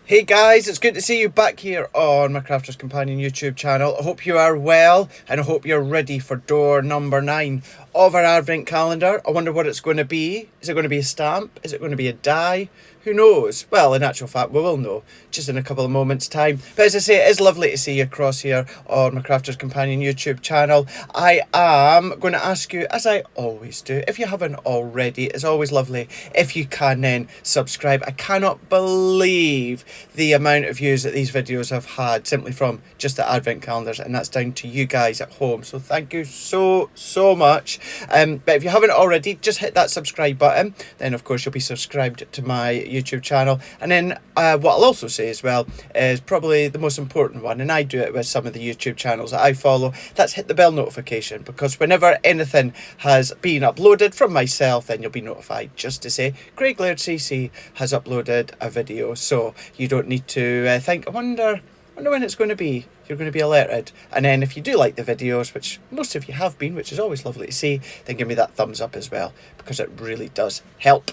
Hey guys, it's good to see you back here on my Crafter's Companion YouTube channel. I hope you are well and I hope you're ready for door number 9 of our Advent calendar. I wonder what it's going to be. Is it going to be a stamp? Is it going to be a die? Who knows? Well, in actual fact, we will know just in a couple of moments' time. But as I say, it is lovely to see you across here on my Crafter's Companion YouTube channel. I am going to ask you, as I always do, if you haven't already, it's always lovely if you can then subscribe. I cannot believe the amount of views that these videos have had simply from just the Advent calendars, and that's down to you guys at home. So thank you so much. But if you haven't already, just hit that subscribe button. Then of course you'll be subscribed to my YouTube channel. And then what I'll also say as well is probably the most important one, and I do it with some of the YouTube channels that I follow, that's hit the bell notification, because whenever anything has been uploaded from myself, then you'll be notified just to say Craig Laird CC has uploaded a video. So you don't need to think, I wonder when it's going to be. You're going to be alerted. And then if you do like the videos, which most of you have been, which is always lovely to see, then give me that thumbs up as well, because it really does help.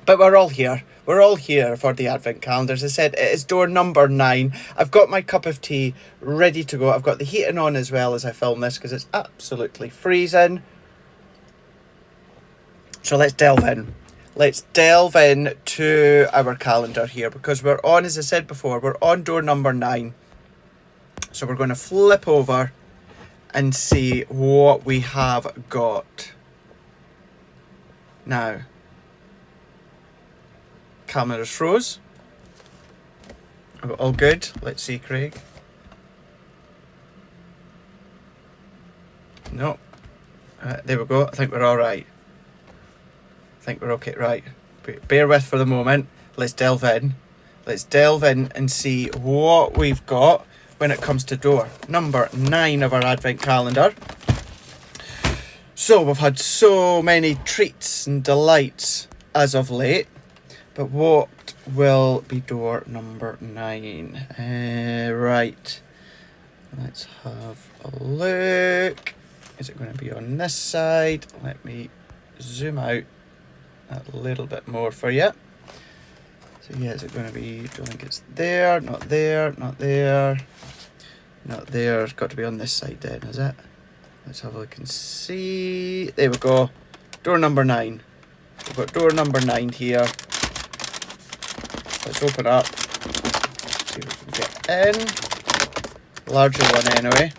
But we're all here. We're all here for the Advent calendar. As I said, it is door number 9. I've got my cup of tea ready to go. I've got the heating on as well as I film this, because it's absolutely freezing. So let's delve in. Let's delve in to our calendar here, because we're on, as I said before, we're on door number 9. So we're going to flip over and see what we have got. Now, camera's froze. All good. Let's see, Craig. No. There we go. I think we're all right. I think we're okay. Right. Bear with for the moment. Let's delve in. Let's delve in and see what we've got when it comes to door number 9 of our Advent calendar. So we've had so many treats and delights as of late. But what will be door number 9? Right. Let's have a look. Is it going to be on this side? Let me zoom out a little bit more for you. So yeah, is it going to be, don't think it's there, not there, not there, not there. It's got to be on this side then, is it? Let's have a look and see. There we go. Door number 9. We've got door number 9 here. Let's open up. See if we can get in. Larger one anyway.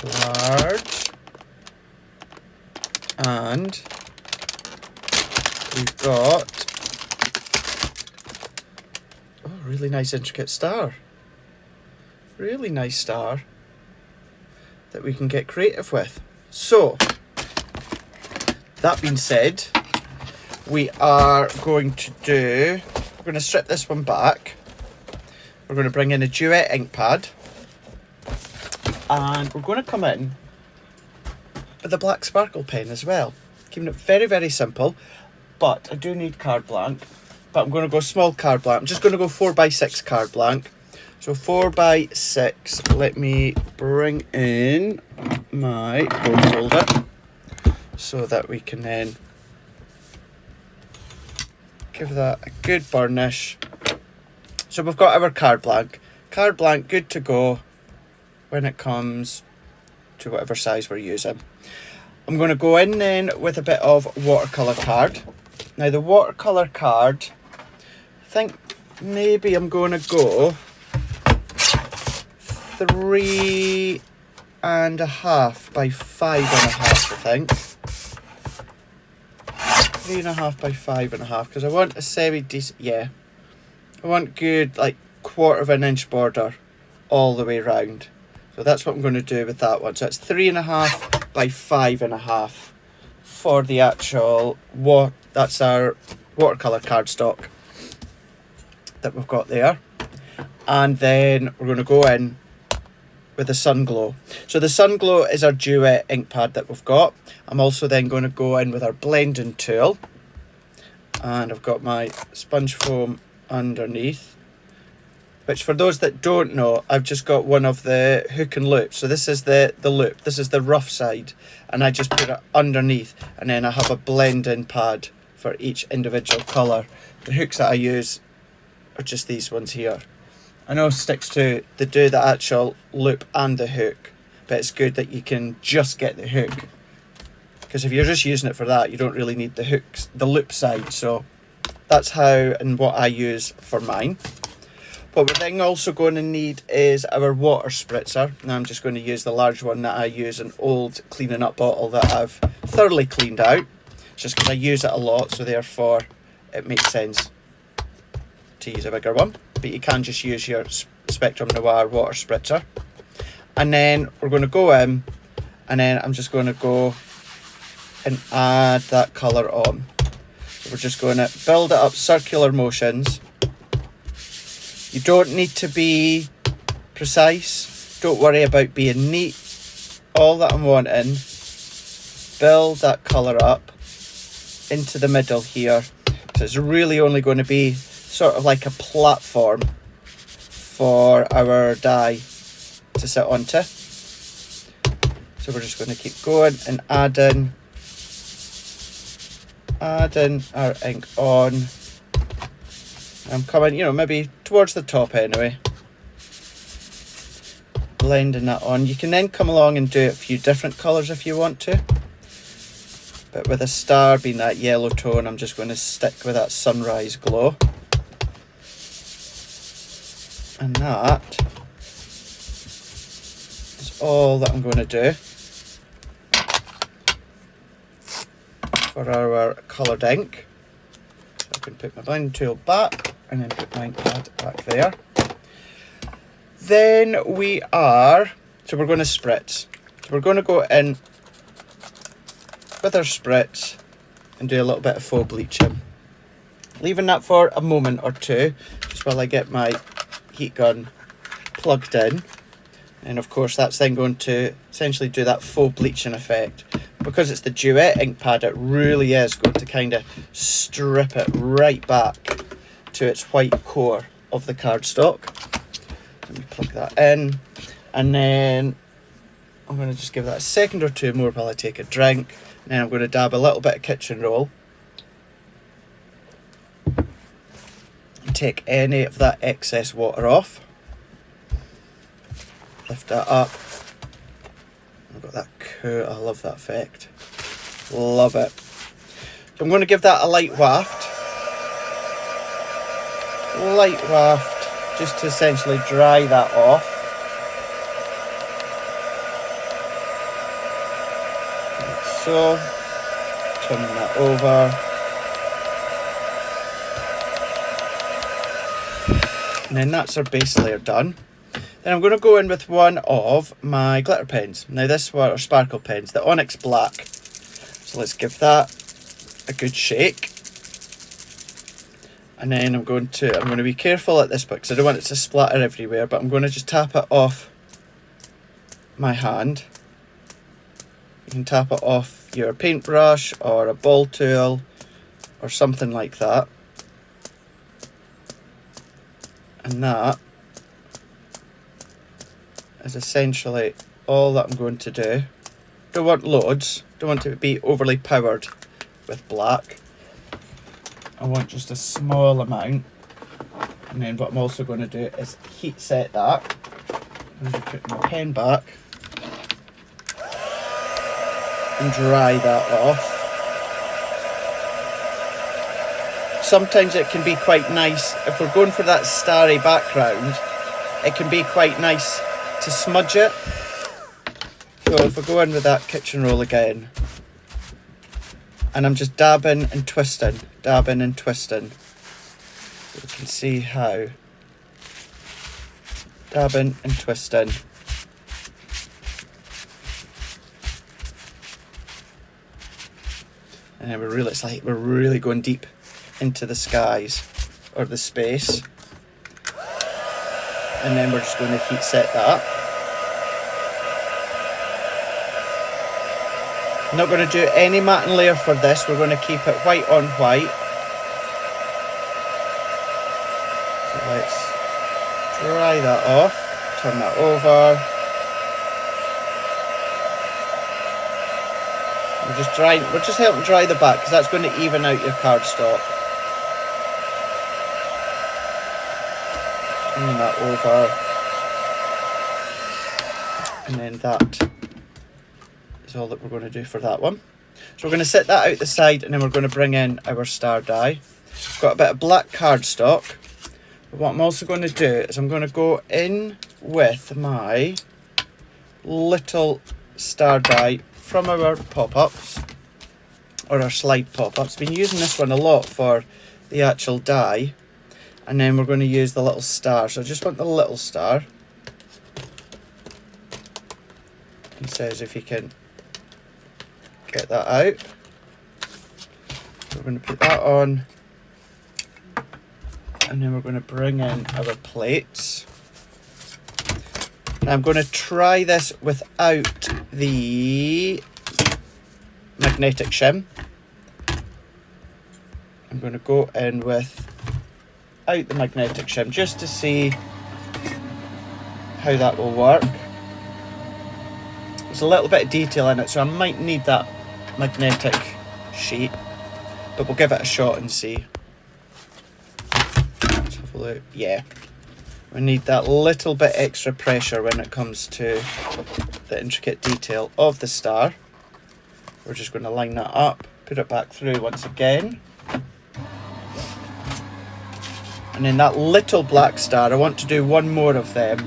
Large. And we've got, oh, really nice intricate star. Really nice star that we can get creative with. So, that being said, we are going to we're going to strip this one back. We're going to bring in a duet ink pad. And we're going to come in with a black sparkle pen as well. Keeping it very simple. But I do need card blank. But I'm going to go small card blank. I'm just going to go 4x6 card blank. So 4x6. Let me bring in my bone folder so that we can then give that a good burnish. So we've got our card blank. Card blank good to go when it comes to whatever size we're using. I'm going to go in then with a bit of watercolour card. Now the watercolour card, I think maybe I'm going to go 3.5 by 5.5, I think. 3.5 by 5.5, because I want a semi-decent, yeah. I want good, like, 1/4 inch border all the way round. So that's what I'm going to do with that one. So it's 3.5 by 5.5 for the actual, that's our watercolour cardstock that we've got there. And then we're going to go in with the Sun Glow. So the Sun Glow is our duet ink pad that we've got. I'm also then going to go in with our blending tool. And I've got my sponge foam underneath, which for those that don't know, I've just got one of the hook and loop. So this is the loop, this is the rough side, and I just put it underneath, and then I have a blending pad for each individual colour. The hooks that I use are just these ones here. I know sticks to they do the actual loop and the hook, but it's good that you can just get the hook, because if you're just using it for that, you don't really need the hooks, the loop side. So that's how and what I use for mine. What we're then also going to need is our water spritzer. Now I'm just going to use the large one that I use, an old cleaning up bottle that I've thoroughly cleaned out, just because I use it a lot, so therefore it makes sense to use a bigger one. But you can just use your Spectrum Noir water spritzer. And then we're going to go in, and then I'm just going to go and add that colour on. So we're just going to build it up circular motions. You don't need to be precise. Don't worry about being neat. All that I'm wanting, build that colour up into the middle here. So it's really only going to be sort of like a platform for our dye to sit onto. So we're just going to keep going and adding our ink on. I'm coming, you know, maybe towards the top anyway. Blending that on. You can then come along and do a few different colours if you want to. But with a star being that yellow tone, I'm just going to stick with that sunrise glow. And that is all that I'm going to do for our coloured ink. So I can put my blending tool back and then put my ink pad back there. Then so we're going to spritz. So we're going to go in with our spritz and do a little bit of faux bleaching. Leaving that for a moment or two, just while I get my heat gun plugged in. And of course that's then going to essentially do that faux bleaching effect. Because it's the Duet ink pad, it really is going to kind of strip it right back to its white core of the cardstock. Let me plug that in, and then I'm going to just give that a second or two more while I take a drink, and then I'm going to dab a little bit of kitchen roll and take any of that excess water off. Lift that up. I've got that cool, I love that effect. Love it. So I'm going to give that a light waft. Light waft, just to essentially dry that off. Like so. Turning that over. And then that's our base layer done. Then I'm going to go in with one of my glitter pens. Now this one, or sparkle pens, the Onyx Black. So let's give that a good shake. And then I'm going to be careful at this bit because I don't want it to splatter everywhere, but I'm going to just tap it off my hand. You can tap it off your paintbrush or a ball tool or something like that. And that is essentially all that I'm going to do. Don't want loads, don't want it to be overly powered with black. I want just a small amount. And then what I'm also going to do is heat set that. I'm going to put my pen back and dry that off. Sometimes it can be quite nice, if we're going for that starry background, it can be quite nice to smudge it. So if we go in with that kitchen roll again, and I'm just dabbing and twisting, dabbing and twisting. So you can see how. Dabbing and twisting. And then it's like we're really going deep into the skies, or the space. And then we're just going to heat set that. I'm not going to do any matting layer for this, we're going to keep it white on white. So let's dry that off, turn that over. We're just helping dry the back because that's going to even out your cardstock. bringing that over, and then that is all that we're going to do for that one. So we're going to set that out the side, and then we're going to bring in our star die. I've got a bit of black cardstock, but what I'm also going to do is I'm going to go in with my little star die from our pop-ups, or our slide pop-ups. Been using this one a lot for the actual die, and then we're going to use the little star. So I just want the little star. It says if you can get that out. We're going to put that on, and then we're going to bring in our plates. Now I'm going to try this without the magnetic shim. I'm going to go in without the magnetic shim just to see how that will work. There's a little bit of detail in it, so I might need that magnetic sheet, but we'll give it a shot and see. Let's have a look. Yeah, we need that little bit extra pressure when it comes to the intricate detail of the star. We're just going to line that up, put it back through once again. And then that little black star, I want to do one more of them.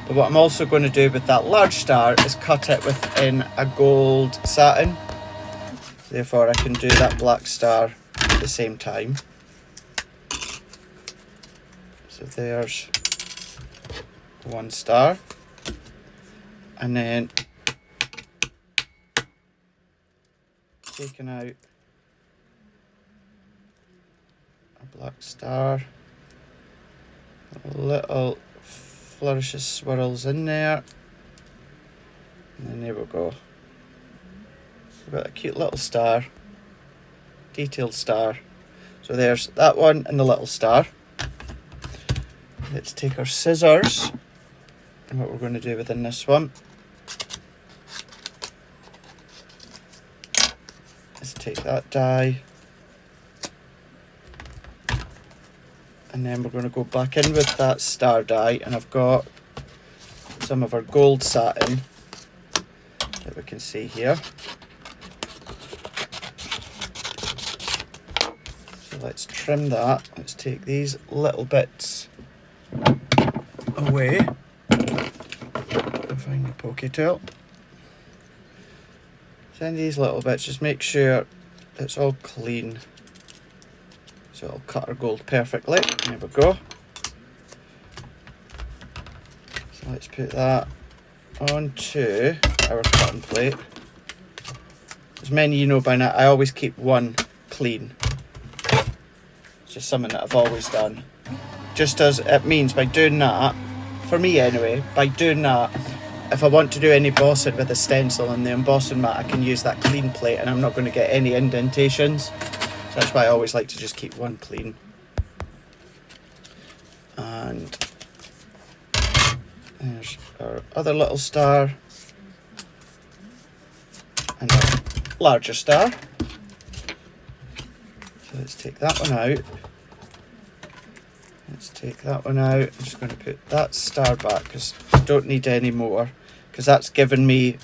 But what I'm also going to do with that large star is cut it within a gold satin. Therefore I can do that black star at the same time. So there's one star. And then taking out a black star. A little flourish of swirls in there, and then there we go. We've got a cute little star, detailed star. So there's that one and the little star. Let's take our scissors, and what we're going to do within this one is take that die, and then we're going to go back in with that star die, and I've got some of our gold satin that we can see here. So let's trim that. Let's take these little bits away. Find the pokey tool. Send these little bits, just make sure it's all clean. So it'll cut our gold perfectly. There we go. So let's put that onto our cutting plate. As many of you know by now, I always keep one clean. It's just something that I've always done. Just as it means by doing that, for me anyway, by doing that, if I want to do any embossing with a stencil and the embossing mat, I can use that clean plate and I'm not going to get any indentations. So that's why I always like to just keep one clean. And there's our other little star and a larger star. So let's take that one out. Let's take that one out. I'm just going to put that star back because I don't need any more, because that's given me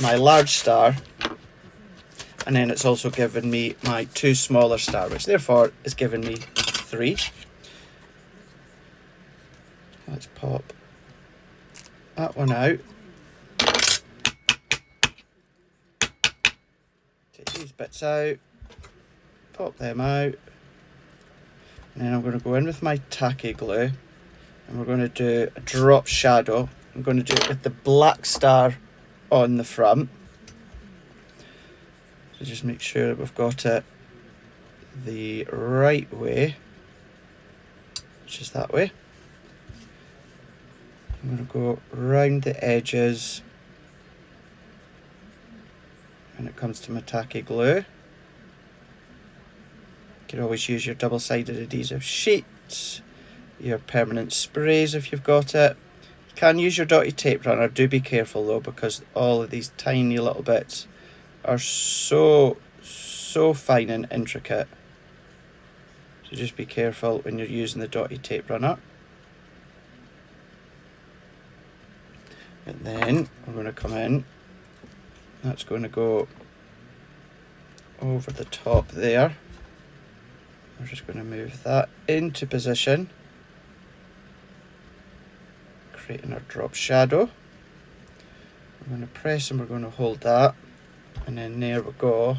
my large star, and then it's also given me my two smaller star, which therefore is giving me 3. Let's pop that one out. Take these bits out, pop them out, and then I'm going to go in with my tacky glue, and we're going to do a drop shadow. I'm going to do it with the black star on the front. So just make sure that we've got it the right way, which is that way. I'm going to go round the edges when it comes to my tacky glue. You can always use your double-sided adhesive sheets, your permanent sprays if you've got it. You can use your dotty tape runner. Do be careful though, because all of these tiny little bits are so fine and intricate. So just be careful when you're using the dotty tape runner. But then we're going to come in, that's going to go over the top there. We're just going to move that into position, creating our drop shadow. We're going to press and we're going to hold that, and then there we go.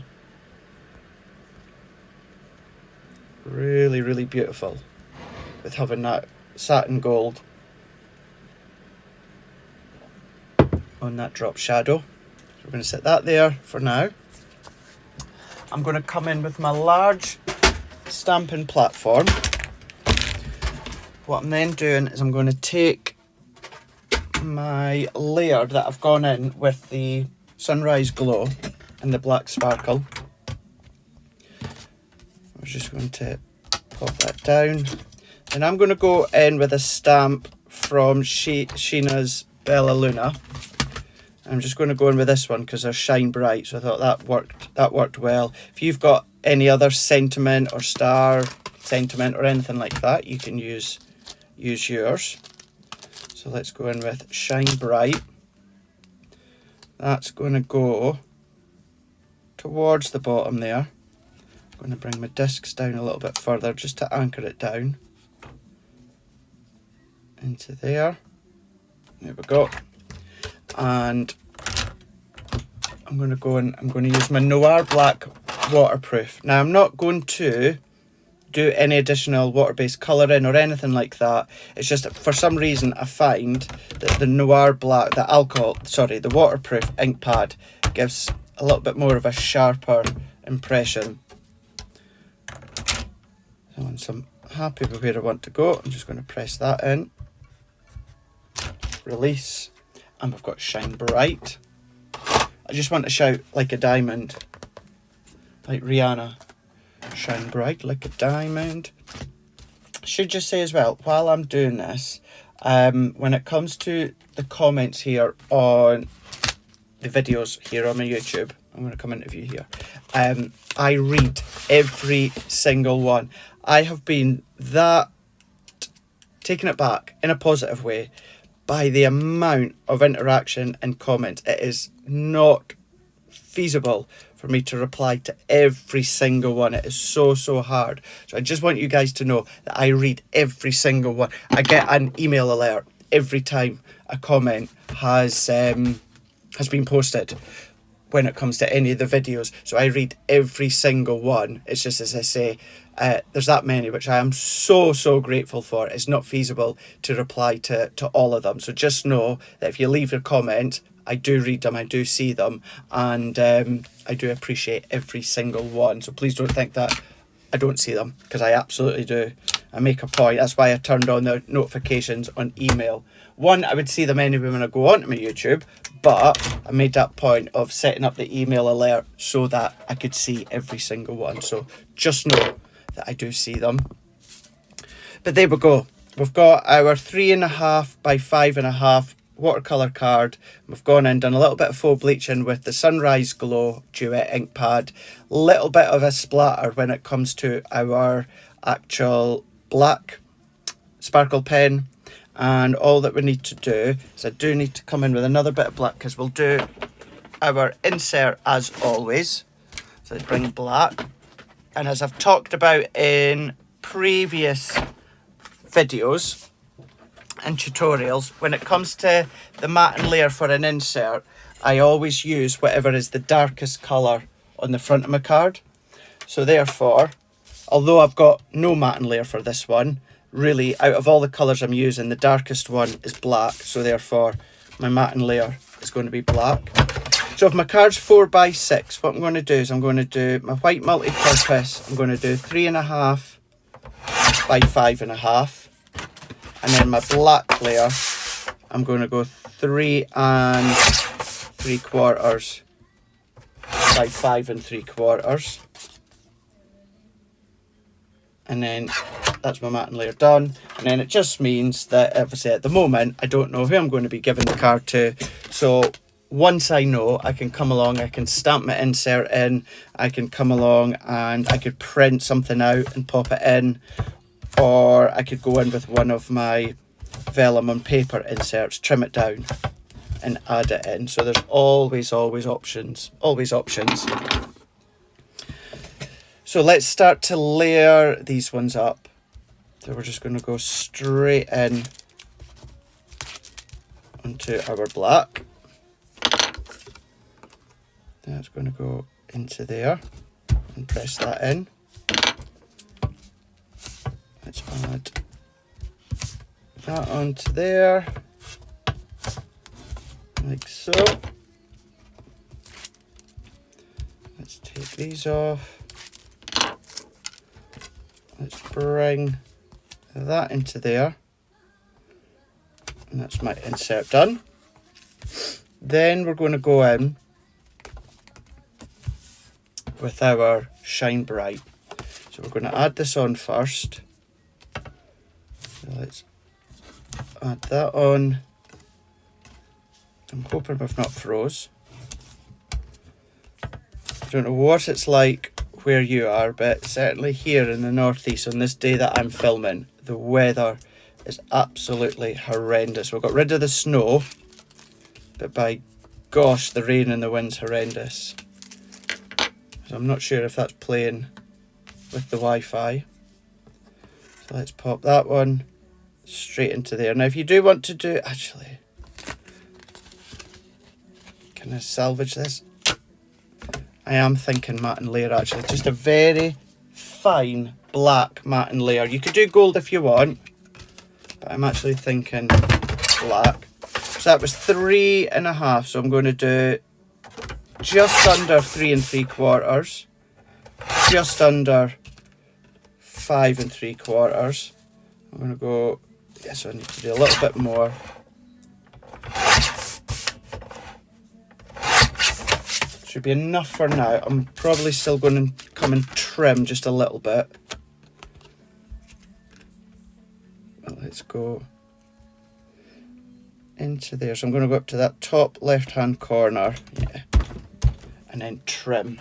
Really, really beautiful with having that satin gold on that drop shadow. So we're going to set that there for now. I'm going to come in with my large stamping platform. What I'm then doing is I'm going to take my layer that I've gone in with the sunrise glow and the black sparkle. We're just going to pop that down. And I'm going to go in with a stamp from Sheena's Bella Luna. I'm just going to go in with this one because they're Shine Bright, so I thought that worked well. If you've got any other sentiment or star sentiment or anything like that, you can use yours. So let's go in with Shine Bright. That's going to go towards the bottom there. I'm going to bring my discs down a little bit further just to anchor it down into there. There we go. And I'm going to go and I'm going to use my Noir Black waterproof. Now I'm not going to do any additional water-based colouring or anything like that. It's just that for some reason I find that the Noir Black, the waterproof ink pad gives a little bit more of a sharper impression. So once I'm happy with where I want to go, I'm just going to press that in, release, and we've got Shine Bright. I just want to shout like a diamond, like Rihanna. Shine bright like a diamond. I should just say as well, while I'm doing this, when it comes to the comments here on the videos here on my YouTube, I'm going to come into view here. I read every single one. I have been that taken aback in a positive way by the amount of interaction and comments. It is not feasible for me to reply to every single one. It is so hard. So I just want you guys to know that I read every single one. I get an email alert every time a comment has been posted when it comes to any of the videos. So I read every single one. It's just, as I say, there's that many, which I am so grateful for. It's not feasible to reply to all of them. So just know that if you leave your comment, I do read them, I do see them, and I do appreciate every single one. So please don't think that I don't see them, because I absolutely do. I make a point. That's why I turned on the notifications on email. One, I would see them anyway when I go onto my YouTube, but I made that point of setting up the email alert so that I could see every single one. So just know that I do see them. But there we go. We've got our 3.5 by 5.5 watercolour card. We've gone in, done a little bit of faux bleaching with the Sunrise Glow Duet ink pad, little bit of a splatter when it comes to our actual black sparkle pen, and all that we need to do is I do need to come in with another bit of black, because we'll do our insert as always. So let's bring black, and as I've talked about in previous videos and tutorials, when it comes to the matting layer for an insert, I always use whatever is the darkest colour on the front of my card. So therefore, although I've got no matting layer for this one, really out of all the colours I'm using, the darkest one is black, so therefore my matting layer is going to be black. So if my card's 4x6, what I'm going to do is I'm going to do my white multi-purpose, I'm going to do 3.5 by 5.5. And then my black layer, I'm going to go 3 3/4 by 5 3/4. And then that's my matting layer done. And then it just means that, obviously at the moment, I don't know who I'm going to be giving the card to. So once I know, I can come along, I can stamp my insert in, I can come along and I could print something out and pop it in. Or I could go in with one of my vellum on paper inserts, trim it down, and add it in. So there's always options, always options. So let's start to layer these ones up. So we're just going to go straight in onto our black. That's going to go into there and press that in. Let's add that onto there, like so. Let's take these off. Let's bring that into there. And that's my insert done. Then we're going to go in with our Shine Bright. So we're going to add this on first. So let's add that on. I'm hoping we've not froze. I don't know what it's like where you are, but certainly here in the northeast on this day that I'm filming, the weather is absolutely horrendous. We've got rid of the snow, but by gosh, the rain and the wind's horrendous. So I'm not sure if that's playing with the Wi-Fi. So let's pop that one straight into there. Now if you do want to do, actually, can I salvage this? I am thinking matte and layer actually, just a very fine black matte and layer. You could do gold if you want, but I'm actually thinking black. So that was 3.5, so I'm going to do just under 3 3/4, just under 5 3/4. I'm going to go, yes, I need to do a little bit more. Should be enough for now. I'm probably still going to come and trim just a little bit. Let's go into there. So I'm going to go up to that top left hand corner, yeah, and then trim.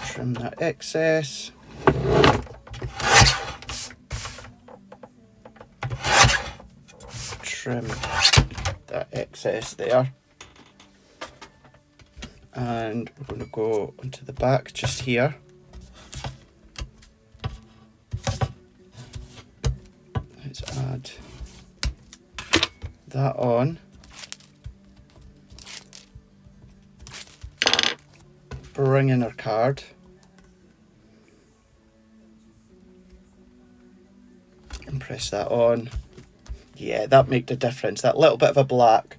Trim that excess. Trim that excess there. And we're going to go onto the back just here. Let's add that on. Bring in our card. And press that on. Yeah, that made the difference. That little bit of a black.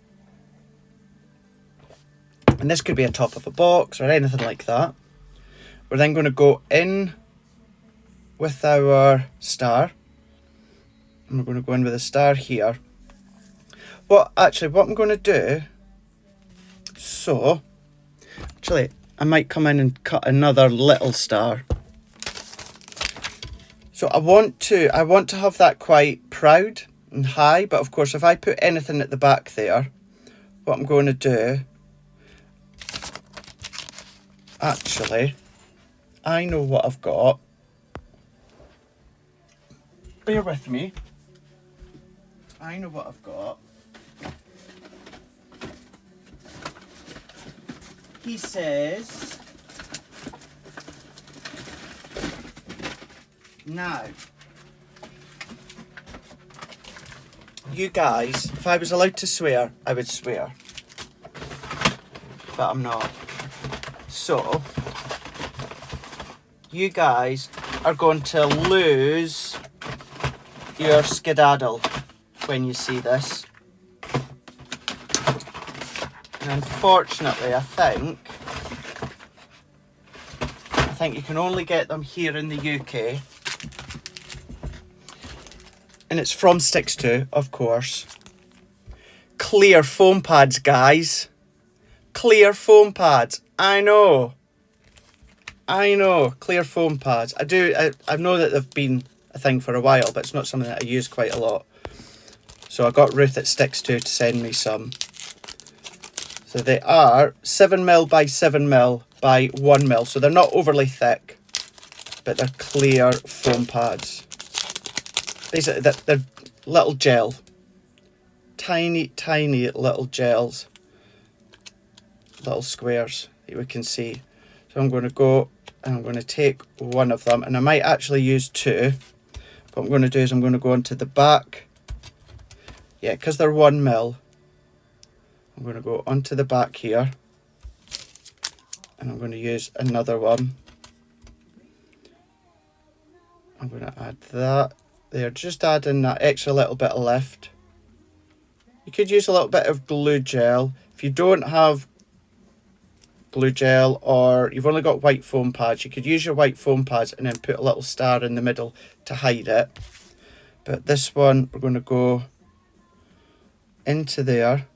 And this could be a top of a box or anything like that. We're then going to go in with our star. And we're going to go in with a star here. What I'm going to do, so, actually, I might come in and cut another little star. So I want to have that quite proud and high, but of course if I put anything at the back there, what I'm going to do, actually, I know what I've got. Bear with me. I know what I've got. He says, now, you guys, if I was allowed to swear, I would swear. But I'm not. So, you guys are going to lose your skedaddle when you see this. And unfortunately, I think you can only get them here in the UK. And it's from Sticks 2, of course. Clear foam pads, guys. Clear foam pads. I know. Clear foam pads. I know that they've been a thing for a while, but it's not something that I use quite a lot. So I got Ruth at Sticks 2 to send me some. So they are 7mm by 7mm by 1mm. So they're not overly thick, but they're clear foam pads. Basically, little gel. Tiny, tiny little gels. Little squares that we can see. So I'm going to go and I'm going to take one of them, and I might actually use two. What I'm going to do is I'm going to go onto the back. Yeah, because they're 1 mil. I'm going to go onto the back here, and I'm going to use another one. I'm going to add that there, just adding that extra little bit of lift. You could use a little bit of glue gel. If you don't have glue gel, or you've only got white foam pads, you could use your white foam pads and then put a little star in the middle to hide it. But this one, we're going to go into there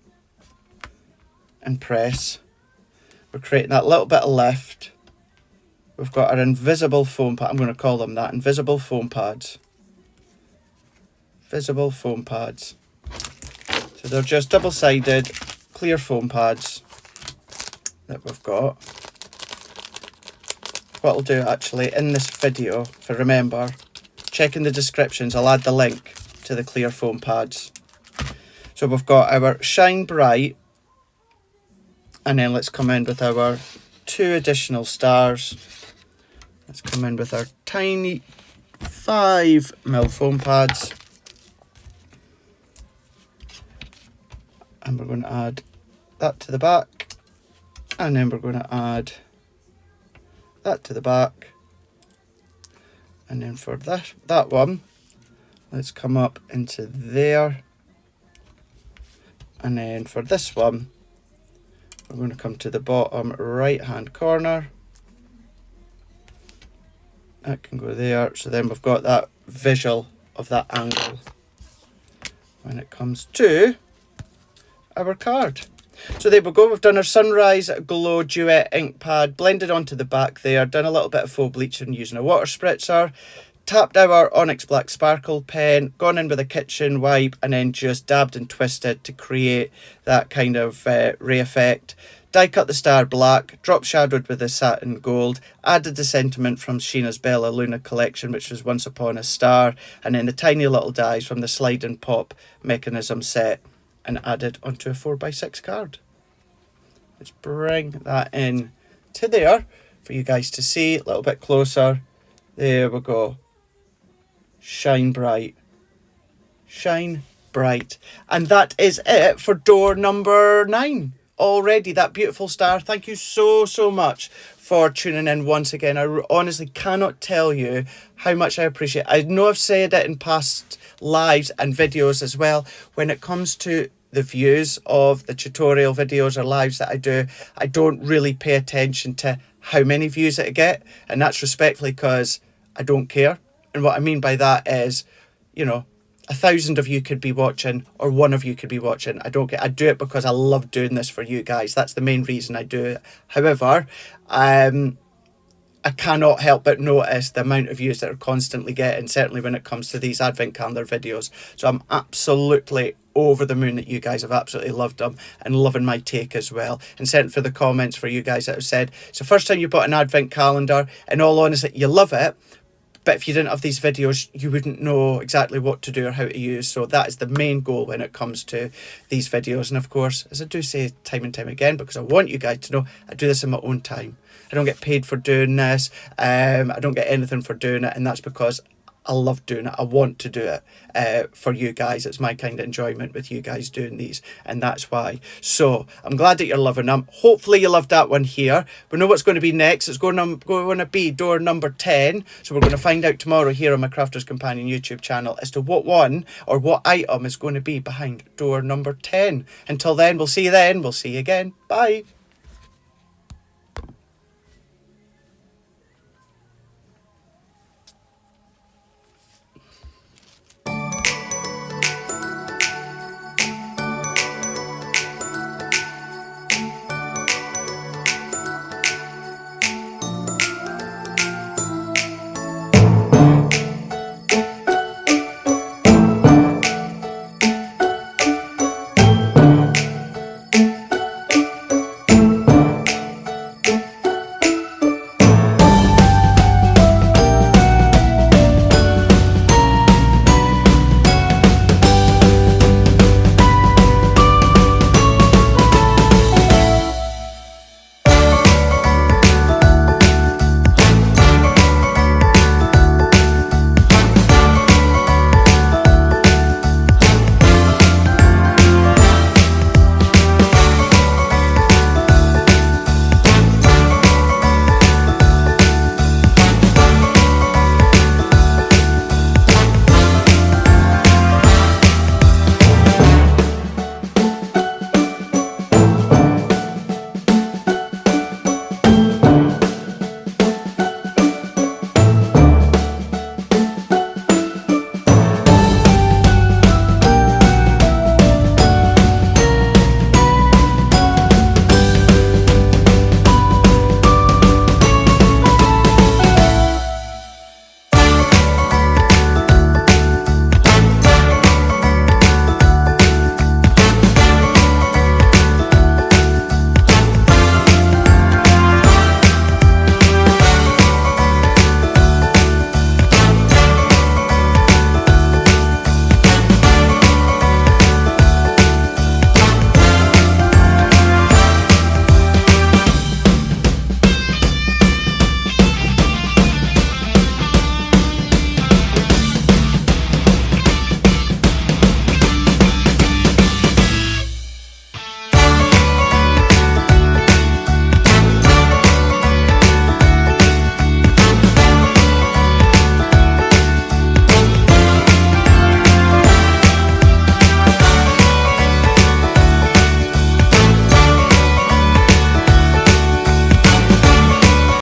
and press. We're creating that little bit of lift. We've got our invisible foam pad. I'm going to call them that, invisible foam pads. Visible foam pads. So they're just double-sided clear foam pads that we've got. What I'll do actually in this video, if I remember, check in the descriptions, I'll add the link to the clear foam pads. So we've got our Shine Bright, and then let's come in with our 2 additional stars. Let's come in with our tiny 5 mil foam pads. And we're going to add that to the back. And then we're going to add that to the back. And then for that one, let's come up into there. And then for this one, we're going to come to the bottom right hand corner. That can go there. So then we've got that visual of that angle when it comes to our card. So there we go, we've done our Sunrise Glow Duet ink pad, blended onto the back there, done a little bit of faux bleaching using a water spritzer, tapped our Onyx Black Sparkle pen, gone in with a kitchen wipe, and then just dabbed and twisted to create that kind of ray effect. Die cut the star black, drop shadowed with the satin gold, added the sentiment from Sheena's Bella Luna collection, which was Once Upon a Star, and then the tiny little dies from the slide and pop mechanism set, and added onto a 4x6 card. Let's bring that in to there for you guys to see a little bit closer. There we go. Shine Bright. Shine Bright. And that is it for door number 9. Already that beautiful star. Thank you so much for tuning in once again. I honestly cannot tell you how much I appreciate it. I know I've said it in past lives and videos as well. When it comes to the views of the tutorial videos or lives that I do, I don't really pay attention to how many views it get, and that's respectfully because I don't care. And what I mean by that is, you know, 1,000 of you could be watching, or 1 of you could be watching. I don't get. I do it because I love doing this for you guys. That's the main reason I do it. However, I cannot help but notice the amount of views that are constantly getting, certainly when it comes to these advent calendar videos. So I'm absolutely over the moon that you guys have absolutely loved them and loving my take as well. And sent for the comments for you guys that have said, it's the first time you bought an advent calendar. In all honesty, you love it. But if you didn't have these videos, you wouldn't know exactly what to do or how to use. So that is the main goal when it comes to these videos. And of course, as I do say time and time again, because I want you guys to know, I do this in my own time. I don't get paid for doing this. I don't get anything for doing it. And that's because I love doing it. I want to do it for you guys. It's my kind of enjoyment with you guys doing these, and that's why. So I'm glad that you're loving them. Hopefully you loved that one here. We know what's going to be next. It's going to be door number 10. So we're going to find out tomorrow here on my Crafter's Companion YouTube channel as to what one or what item is going to be behind door number 10. Until then, we'll see you then. We'll see you again. Bye.